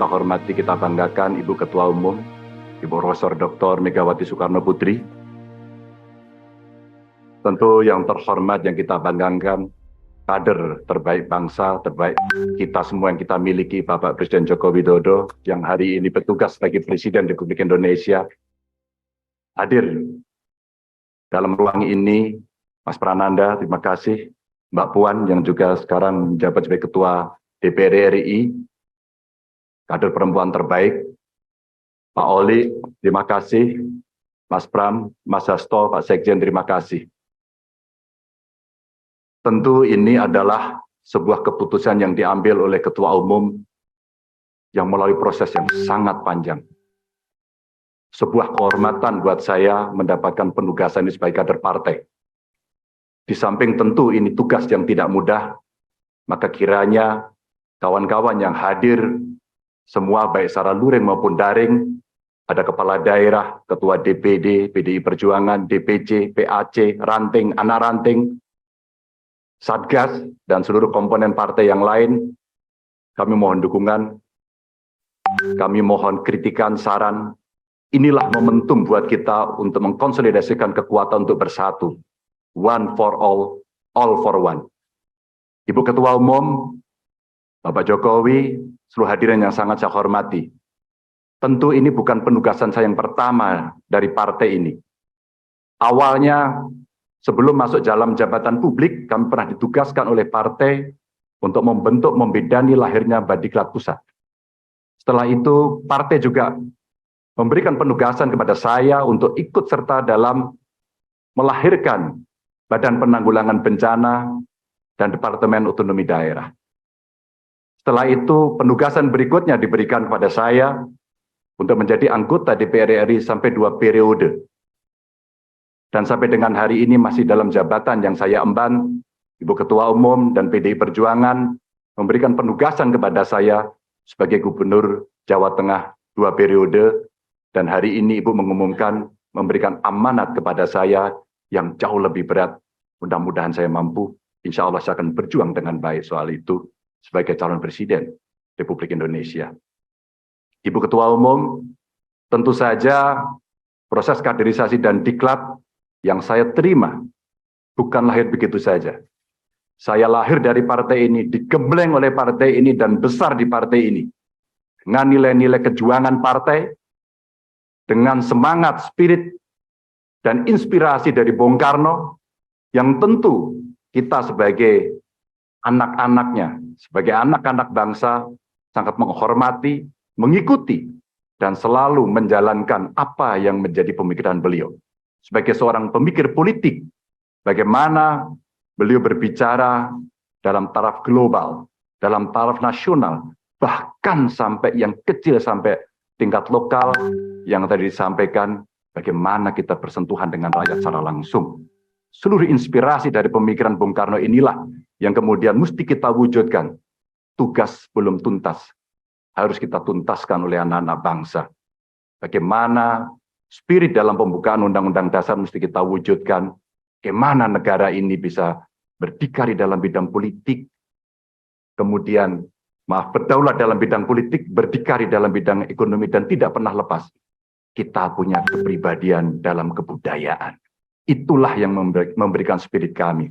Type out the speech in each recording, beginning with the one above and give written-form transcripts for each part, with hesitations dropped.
kita hormati, kita banggakan Ibu Ketua Umum, Ibu Profesor Dr. Megawati Soekarno Putri. Tentu yang terhormat yang kita banggakan, kader terbaik bangsa, terbaik kita semua yang kita miliki, Bapak Presiden Joko Widodo, yang hari ini bertugas sebagai Presiden Republik Indonesia, hadir dalam ruang ini. Mas Prananda, terima kasih. Mbak Puan yang juga sekarang menjabat sebagai Ketua DPR RI, kader perempuan terbaik. Pak Oli, terima kasih. Mas Pram, Mas Hasto, Pak Sekjen, terima kasih. Tentu ini adalah sebuah keputusan yang diambil oleh Ketua Umum yang melalui proses yang sangat panjang. Sebuah kehormatan buat saya mendapatkan penugasan ini sebagai kader partai. Di samping tentu ini tugas yang tidak mudah, maka kiranya kawan-kawan yang hadir, semua baik secara luring maupun daring, ada kepala daerah, ketua DPD, PDI Perjuangan, DPC, PAC, ranting, anak ranting, Satgas, dan seluruh komponen partai yang lain, kami mohon dukungan, kami mohon kritikan, saran. Inilah momentum buat kita untuk mengkonsolidasikan kekuatan untuk bersatu. One for all for one. Ibu Ketua Umum, Bapak Jokowi, seluruh hadirin yang sangat saya hormati. Tentu ini bukan penugasan saya yang pertama dari partai ini. Awalnya, sebelum masuk dalam jabatan publik, kami pernah ditugaskan oleh partai untuk membentuk, membidani lahirnya Badiklat Pusat. Setelah itu, partai juga memberikan penugasan kepada saya untuk ikut serta dalam melahirkan Badan Penanggulangan Bencana dan Departemen Otonomi Daerah. Setelah itu, penugasan berikutnya diberikan kepada saya untuk menjadi anggota DPR RI sampai 2 periode. Dan sampai dengan hari ini masih dalam jabatan yang saya emban, Ibu Ketua Umum dan PDI Perjuangan memberikan penugasan kepada saya sebagai Gubernur Jawa Tengah 2 periode, dan hari ini Ibu mengumumkan memberikan amanat kepada saya yang jauh lebih berat. Mudah-mudahan saya mampu, insya Allah saya akan berjuang dengan baik soal itu sebagai calon Presiden Republik Indonesia. Ibu Ketua Umum, tentu saja proses kaderisasi dan diklat yang saya terima bukan lahir begitu saja. Saya lahir dari partai ini, digembleng oleh partai ini, dan besar di partai ini. Dengan nilai-nilai kejuangan partai, dengan semangat, spirit, dan inspirasi dari Bung Karno, yang tentu kita sebagai anak-anaknya, sebagai anak-anak bangsa, sangat menghormati, mengikuti, dan selalu menjalankan apa yang menjadi pemikiran beliau. Sebagai seorang pemikir politik, bagaimana beliau berbicara dalam taraf global, dalam taraf nasional, bahkan sampai yang kecil, sampai tingkat lokal, yang tadi disampaikan, bagaimana kita bersentuhan dengan rakyat secara langsung. Seluruh inspirasi dari pemikiran Bung Karno inilah yang kemudian mesti kita wujudkan. Tugas belum tuntas, harus kita tuntaskan oleh anak-anak bangsa. Bagaimana spirit dalam pembukaan Undang-Undang Dasar mesti kita wujudkan. Bagaimana negara ini bisa berdikari dalam bidang politik, kemudian berdaulat dalam bidang politik, berdikari dalam bidang ekonomi, dan tidak pernah lepas kita punya kepribadian dalam kebudayaan. Itulah yang memberikan spirit kami.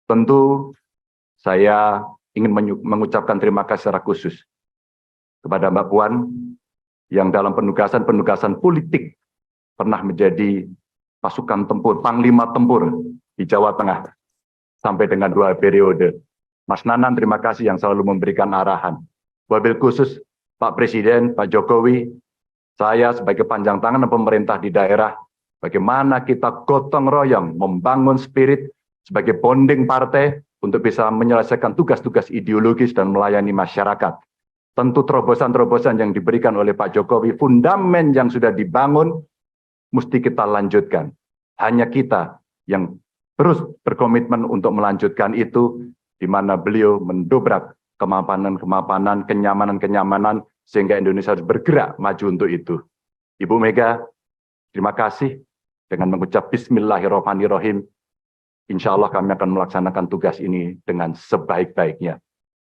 Tentu saya ingin mengucapkan terima kasih secara khusus kepada Mbak Puan yang dalam penugasan-penugasan politik pernah menjadi pasukan tempur, panglima tempur di Jawa Tengah sampai dengan 2 periode. Mas Nanan, terima kasih yang selalu memberikan arahan. Wabil khusus Pak Presiden, Pak Jokowi, saya sebagai panjang tangan pemerintah di daerah, bagaimana kita gotong royong membangun spirit sebagai bonding partai untuk bisa menyelesaikan tugas-tugas ideologis dan melayani masyarakat. Tentu terobosan-terobosan yang diberikan oleh Pak Jokowi, fundamen yang sudah dibangun, mesti kita lanjutkan. Hanya kita yang terus berkomitmen untuk melanjutkan itu, di mana beliau mendobrak kemapanan-kemapanan, kenyamanan-kenyamanan, sehingga Indonesia harus bergerak maju untuk itu. Ibu Mega, terima kasih. Dengan mengucap Bismillahirrahmanirrahim, insya Allah kami akan melaksanakan tugas ini dengan sebaik-baiknya.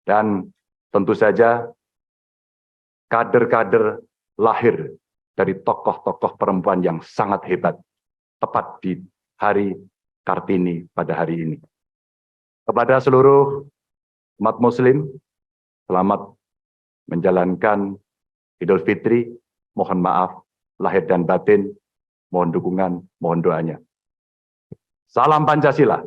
Dan tentu saja kader-kader lahir dari tokoh-tokoh perempuan yang sangat hebat, tepat di hari Kartini pada hari ini. Kepada seluruh umat Muslim, selamat menjalankan Idul Fitri. Mohon maaf lahir dan batin, mohon dukungan, mohon doanya. Salam Pancasila.